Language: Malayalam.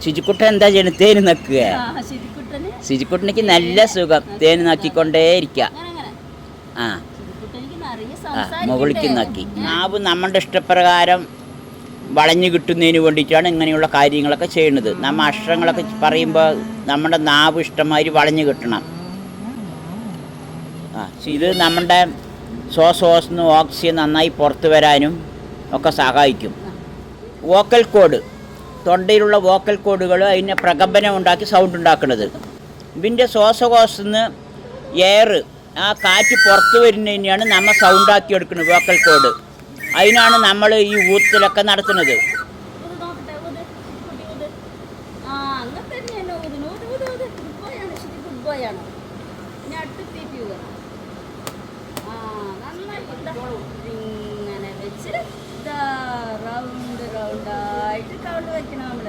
ശുചിക്കുട്ടൻ എന്താ ചെയ്യണ? തേന് നക്കുക. ശുചിക്കുട്ടനിക്ക് നല്ല സുഖം തേന് നക്കിക്കൊണ്ടേയിരിക്ക. ആ മുകളിലേക്ക് നക്കി. നാവ് നമ്മുടെ ഇഷ്ടപ്രകാരം വളഞ്ഞു കിട്ടുന്നതിന് വേണ്ടിയിട്ടാണ് ഇങ്ങനെയുള്ള കാര്യങ്ങളൊക്കെ ചെയ്യുന്നത്. നമ്മൾ അക്ഷരങ്ങളൊക്കെ പറയുമ്പോൾ നമ്മുടെ നാവ് ഇഷ്ടമാതിരി വളഞ്ഞു കിട്ടണം. ഇത് നമ്മുടെ ശ്വാസോച്ഛ്വാസം ഓക്സിജൻ നന്നായി പുറത്തു വരാനും ഒക്കെ സഹായിക്കും. വോക്കൽ കോഡ്, തൊണ്ടയിലുള്ള വോക്കൽ കോഡുകൾ അതിനെ പ്രകമ്പനം ഉണ്ടാക്കി സൗണ്ട് ഉണ്ടാക്കുന്നത്. ഇതിൻ്റെ ശ്വാസകോശത്തിൽ നിന്ന് എയർ, ആ കാറ്റ് പുറത്തു വരുന്നതിനെയാണ് നമ്മൾ സൗണ്ടാക്കി എടുക്കുന്നത്, വോക്കൽ കോഡ്. അതിനാണ് നമ്മൾ ഈ ഊത്തിലൊക്കെ നടത്തുന്നത്. ഇങ്ങനെ വെച്ച് റൗണ്ട് റൗണ്ടായിട്ട് കൗണ്ട് വെക്കണം നമ്മൾ.